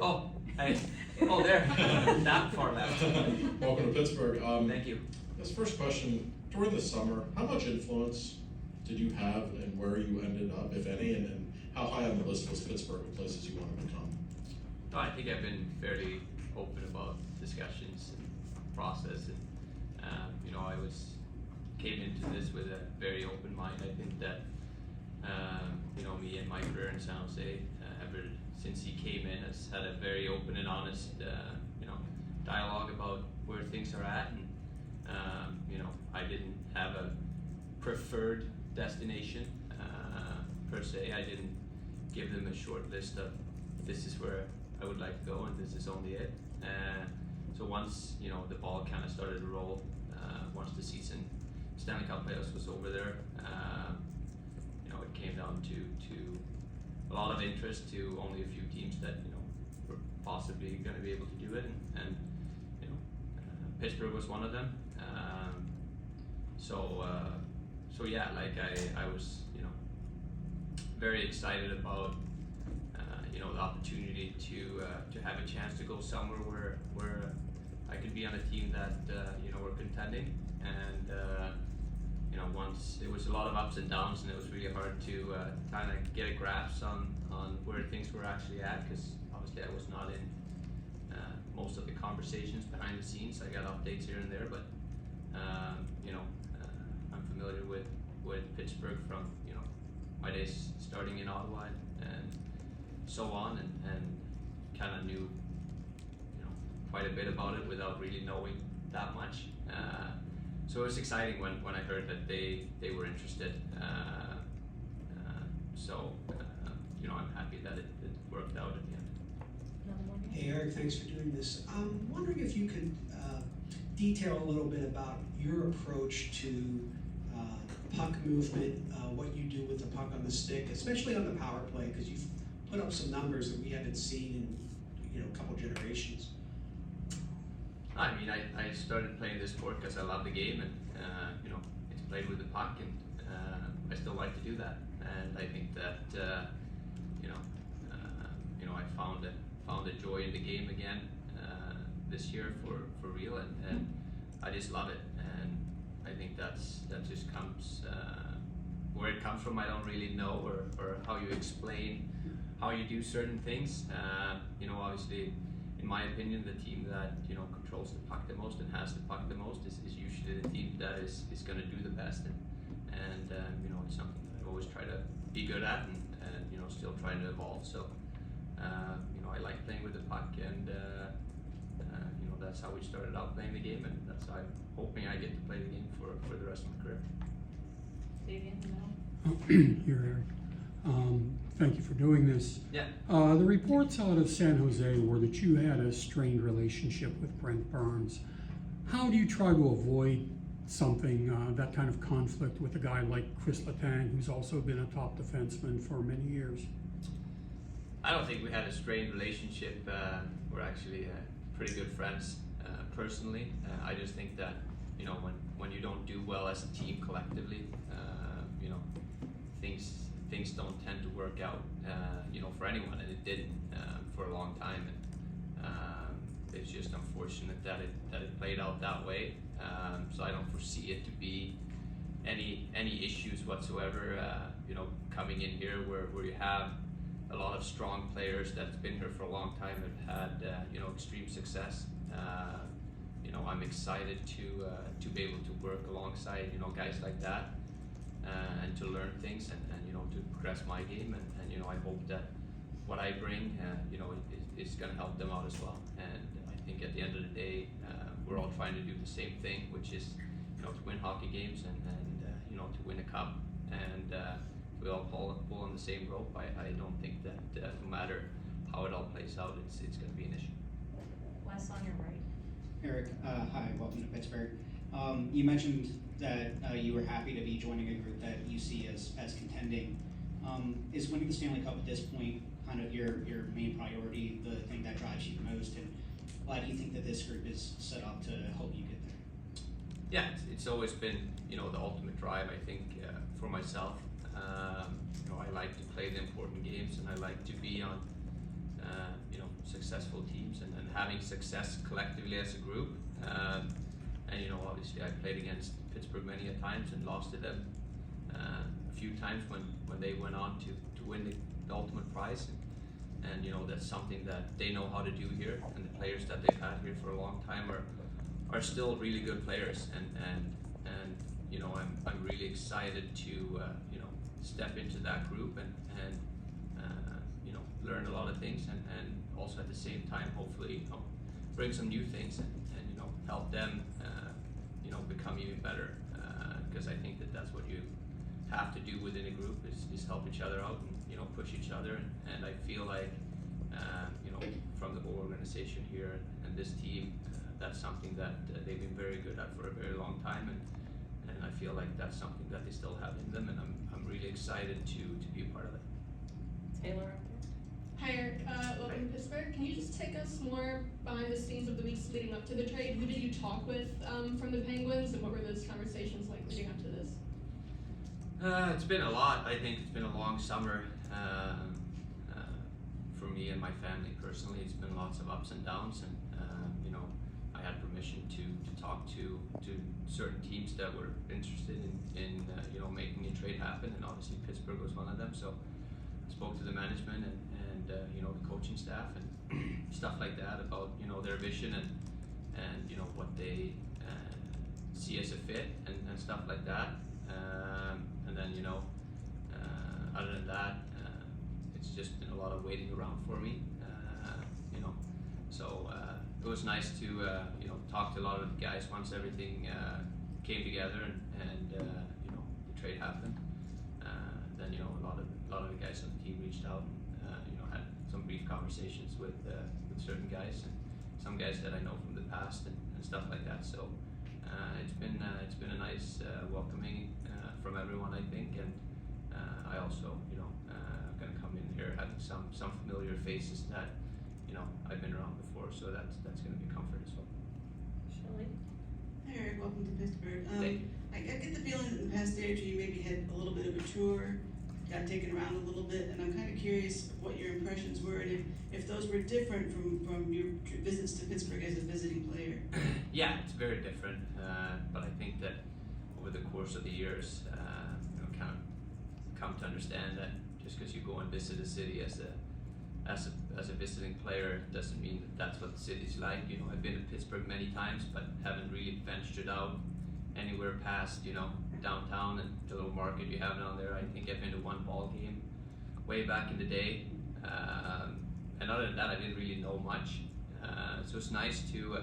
Oh, hey. Oh, there. That far left. Welcome to Pittsburgh. Thank you. This first question, during the summer, how much influence did you have in where you ended up, if any, and how high on the list was Pittsburgh of places you want to become? No, I think I've been fairly open about discussions and process, and I came into this with a very open mind. I think that me and my career in San Jose, ever since he came in, has had a very open and honest dialogue about where things are at, and I didn't have a preferred destination per se. I didn't give them a short list of this is where I would like to go and this is only it. So once the ball kind of started to roll, once the season Stanley Cup playoffs was over there, it came down to a lot of interest to only a few teams that were possibly going to be able to do it, and Pittsburgh was one of them. So yeah, like I was very excited about the opportunity to have a chance to go somewhere where I could be on a team that were contending, and once it was a lot of ups and downs, and it was really hard to kind of get a grasp on where things were actually at, because obviously I was not in most of the conversations behind the scenes. I got updates here and there, but I'm familiar with Pittsburgh from my days starting in Ottawa and so on, and kind of knew quite a bit about it without really knowing that much. So it was exciting when I heard that they were interested. I'm happy that it worked out at the end. Hey Eric, thanks for doing this. I'm wondering if you could detail a little bit about your approach to puck movement, what you do with the puck on the stick, especially on the power play, because you've put up some numbers that we haven't seen in a couple generations. I mean, I started playing this sport because I love the game, and it's played with the puck, and I still like to do that. And I think that I found a joy in the game again this year for real, and I just love it. And I think that just comes where it comes from. I don't really know or how you explain how you do certain things. Obviously, in my opinion, the team that controls the puck the most and has the puck the most is usually the team that is going to do the best, and it's something that I always try to be good at, and still trying to evolve. So I like playing with the puck, and that's how we started out playing the game, and that's how I'm hoping I get to play the game for the rest of my career. Here, Eric. Thank you for doing this. Yeah. The reports out of San Jose were that you had a strained relationship with Brent Burns. How do you try to avoid something, that kind of conflict with a guy like Kris Letang, who's also been a top defenseman for many years? I don't think we had a strained relationship. We're actually pretty good friends personally. I just think that when you don't do well as a team collectively, things don't tend to work out, for anyone, and it didn't for a long time. And it's just unfortunate that it played out that way. So I don't foresee it to be any issues whatsoever. Coming in here where you have a lot of strong players that's been here for a long time and had extreme success. I'm excited to be able to work alongside guys like that, and to learn things, and to progress my game, and I hope that what I bring is going to help them out as well. And I think at the end of the day, we're all trying to do the same thing, which is to win hockey games and to win a cup, and we all pull on the same rope. I don't think that no matter how it all plays out, it's going to be an issue. Wes, on your right. Eric, hi, welcome to Pittsburgh. You mentioned that you were happy to be joining a group that you see as contending. Is winning the Stanley Cup at this point kind of your main priority, the thing that drives you the most, and why do you think that this group is set up to help you get there? Yeah, it's always been the ultimate drive, I think, for myself. I like to play the important games, and I like to be on success successful teams and having success collectively as a group. And you know, obviously I played against Pittsburgh many a times and lost to them a few times when they went on to win the ultimate prize. And you know, that's something that they know how to do here, and the players that they've had here for a long time are still really good players. And you know, I'm really excited to you know, step into that group and you know, learn a lot of things and also at the same time hopefully, you know, bring some new things and you know, help them you know, become even better, because I think that that's what you have to do within a group is help each other out and you know, push each other, and I feel like you know, from the whole organization here and this team, that's something that they've been very good at for a very long time, and I feel like that's something that they still have in them, and I'm really excited to be a part of it. Taylor up there. Hi Eric, welcome to Pittsburgh. Can you just take us more behind the scenes of the weeks leading up to the trade? Who did you talk with from the Penguins, and what were those conversations like leading up to this? It's been a lot. I think it's been a long summer for me and my family personally. It's been lots of ups and downs, and you know, I had permission to talk to certain teams that were interested in you know, making a trade happen, and obviously Pittsburgh was one of them. So I spoke to the management and you know, the coaching staff and stuff like that about, you know, their vision and you know, what they see as a fit and stuff like that. And then, you know, other than that, it's just been a lot of waiting around for me, you know. So it was nice to you know, talk to a lot of the guys once everything came together and you know, the trade happened. Then, you know, a lot of the guys on the team reached out and you know, had some brief conversations with certain guys and some guys that I know from the past and stuff like that. So it's been a nice welcoming from everyone, I think, and I also, you know, gonna come in here having some familiar faces that, you know, I've been around before, so that's gonna be a comfort as well. Shelley. Hi Eric, welcome to Pittsburgh. Thank you. I get the feeling that in the past day or two you maybe had a little bit of a tour, got taken around a little bit, and I'm kind of curious what your impressions were and if those were different from your visits to Pittsburgh as a visiting player. Yeah, it's very different, but I think that over the course of the years, you know, kind of come to understand that just because you go and visit a city as a visiting player doesn't mean that that's what the city's like. You know, I've been to Pittsburgh many times, but haven't really ventured out anywhere past, you know, downtown and the little market you have down there. I think I've been to one ball game way back in the day, and other than that, I didn't really know much. So it's nice to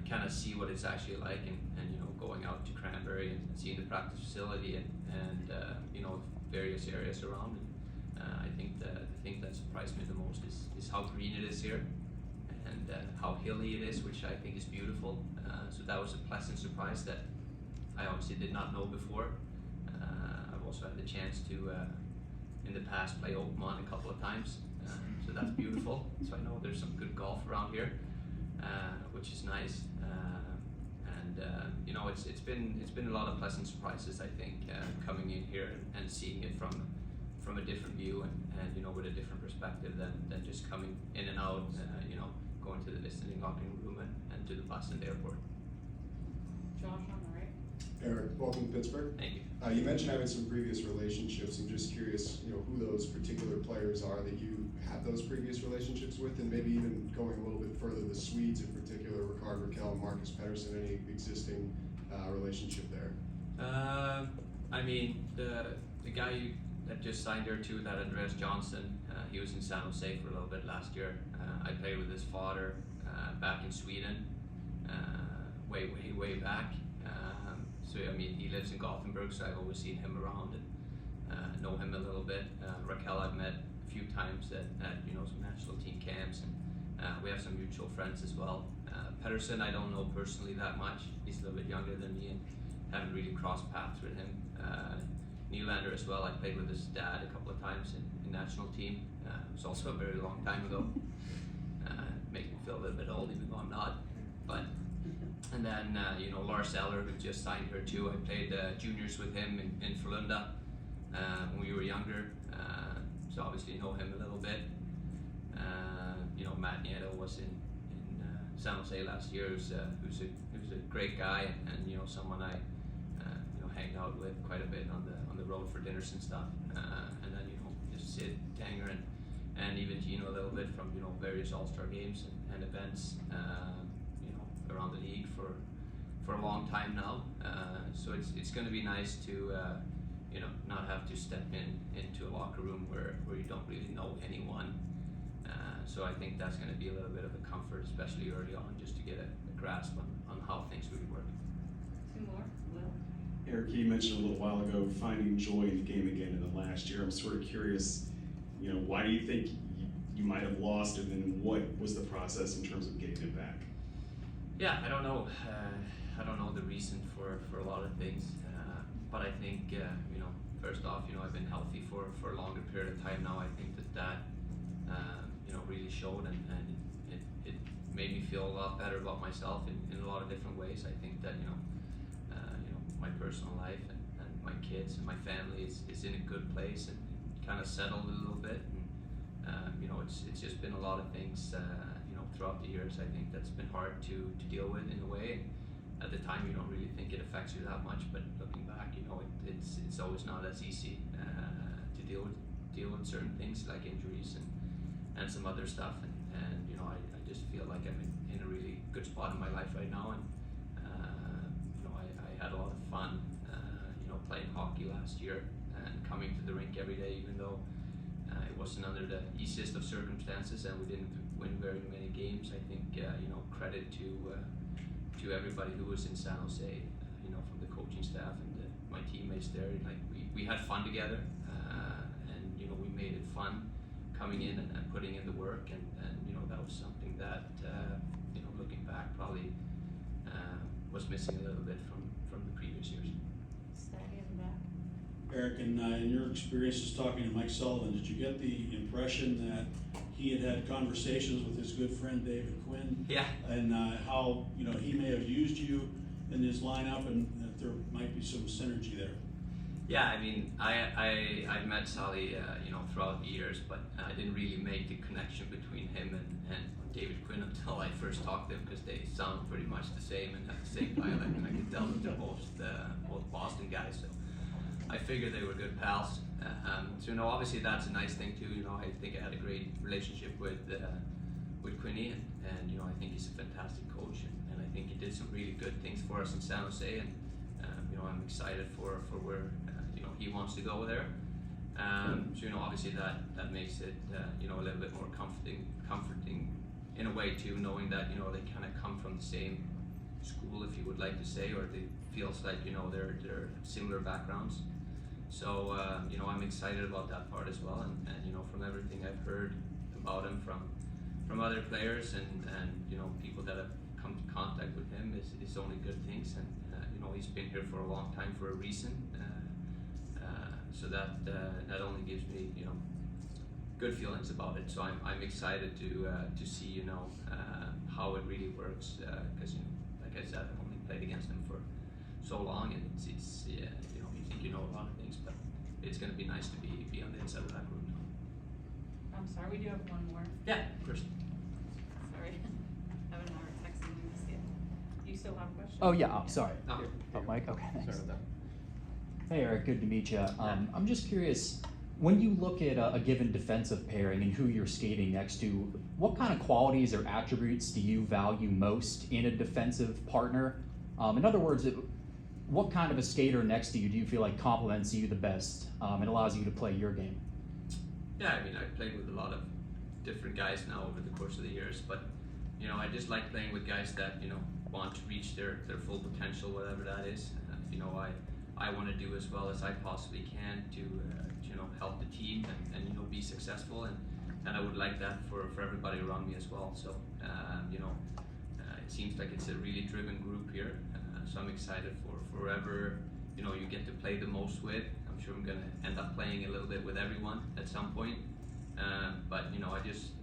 kind of see what it's actually like, and you know, going out to Cranberry and seeing the practice facility and you know, various areas around. And I think the thing that surprised me the most is how green it is here, and how hilly it is, which I think is beautiful. So that was a pleasant surprise that I obviously did not know before. I've also had the chance to, in the past, play Oakmont a couple of times, so that's beautiful. So I know there's some good golf around here, which is nice. You know, it's been a lot of pleasant surprises, I think, coming in here and seeing it from a different view and you know, with a different perspective than just coming in and out, you know, going to the visiting locker room and to the bus and the airport. Josh on the right. Eric, welcome to Pittsburgh. Thank you. You mentioned having some previous relationships. I'm just curious, you know, who those particular players are that you have those previous relationships with, and maybe even going a little bit further, the Swedes in particular, Rickard Rakell, Marcus Pettersson, any existing relationship there? I mean, the guy that just signed there too, that Andreas Johnson, he was in San Jose for a little bit last year. I played with his father back in Sweden, way back. So I mean, he lives in Gothenburg, so I've always seen him around and know him a little bit. Raquel I've met a few times at you know, some national team camps, and we have some mutual friends as well. Pettersson I don't know personally that much. He's a little bit younger than me and haven't really crossed paths with him. Nylander as well, I played with his dad a couple of times in national team. It was also a very long time ago. Makes me feel a little bit old even though I'm not. But and then you know, Lars Eller, who just signed here too. I played juniors with him in Frölunda when we were younger, so obviously know him a little bit. You know, Matt Nieto was in San Jose last year, who's a great guy, and you know, someone I you know, hang out with quite a bit on the road for dinners and stuff, and then you know, just Sid Tanger and even Gino a little bit from, you know, various All-Star games and events, you know, around the league for a long time now. So it's going to be nice to you know, not have to step into a locker room where you don't really know anyone. So I think that's going to be a little bit of a comfort, especially early on, just to get a grasp on how things really work. Two more, Will? Erik, you mentioned a little while ago finding joy in the game again in the last year. I'm sort of curious, you know, why do you think you might have lost, and then what was the process in terms of getting it back? Yeah, I don't know. I don't know the reason for a lot of things, but I think you know, first off, you know, I've been healthy for a longer period of time now. I think that you know, really showed, and it made me feel a lot better about myself in a lot of different ways. I think that you know, my personal life and my kids and my family is in a good place and kind of settled a little bit. And you know, it's just been a lot of things you know, throughout the years. I think that's been hard to deal with in a way. At the time, you don't really think it affects you that much, but looking back, you know, it's always not as easy to deal with certain things like injuries and some other stuff. And you know, I just feel like I'm in a really good spot in my life right now. And you know, I had a lot of fun, you know, playing hockey last year and coming to the rink every day, even though it wasn't under the easiest of circumstances and we didn't win very many games. I think you know, credit to everybody who was in San Jose, you know, from the coaching staff and my teammates there. Like we had fun together, and you know, we made it fun coming in and putting in the work, and you know, that was something that you know, looking back, probably was missing a little bit from the previous years. Stanley in the back. Erik, in your experiences talking to Mike Sullivan, did you get the impression that he had conversations with his good friend David Quinn? Yeah. And how, you know, he may have used you in his lineup, and that there might be some synergy there? Yeah, I mean, I met Sally, you know, throughout the years, but I didn't really make the connection between him and David Quinn until I first talked to him, because they sound pretty much the same and have the same dialect, and I could tell that they're both Boston guys. So I figured they were good pals. So you know, obviously that's a nice thing too. You know, I think I had a great relationship with Quinny, and you know, I think he's a fantastic coach, and I think he did some really good things for us in San Jose, and you know, I'm excited for where you know, he wants to go there. So you know, obviously that makes it you know, a little bit more comforting in a way too, knowing that you know, they kind of come from the same school, if you would like to say, or it feels like, you know, they're similar backgrounds. So you know, I'm excited about that part as well, and you know, from everything I've heard about him from other players and you know, people that have come to contact with him, is only good things. And you know, he's been here for a long time for a reason. So that only gives me, you know, good feelings about it. So I'm excited to see, you know, how it really works, because you know, like I said, I've only played against him for so long, and it's yeah, you know, you think you know a lot of things, but it's going to be nice to be on the inside of that group now. I'm sorry, we do have one more. Yeah, of course. Sorry. Evan and I were texting you this. Do you still have a question? Oh yeah, sorry. No. Oh, Mike, okay, thanks. Sorry about that. Hey Erik, good to meet you. I'm just curious, when you look at a given defensive pairing and who you're skating next to, what kind of qualities or attributes do you value most in a defensive partner? In other words, what kind of a skater next to you do you feel like complements you the best and allows you to play your game? Yeah, I mean, I've played with a lot of different guys now over the course of the years, but you know, I just like playing with guys that, you know, want to reach their full potential, whatever that is. You know, I want to do as well as I possibly can to you know, help the team and you know, be successful, and I would like that for everybody around me as well. So you know, it seems like it's a really driven group here, so I'm excited for whoever, you know, you get to play the most with. I'm sure I'm gonna end up playing a little bit with everyone at some point, but you know, I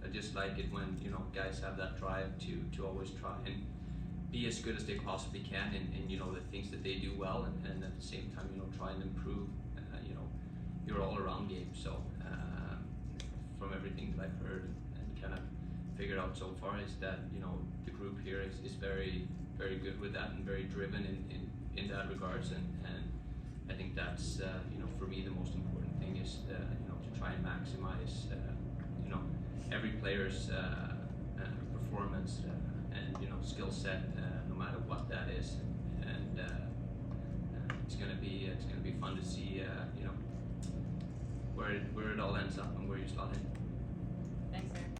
just like it when, you know, guys have that drive to always try and be as good as they possibly can in you know, the things that they do well, and at the same time, you know, try and improve you know, your all-around game. So from everything that I've heard and kind of figured out so far is that, you know, the group here is very, very good with that and very driven in that regards, and I think that's, you know, for me the most important thing is, you know, to try and maximize, you know, every player's performance and, you know, skill set, no matter what that is, and it's gonna be fun to see, you know, where it all ends up and where you slot in. Thanks, Eric.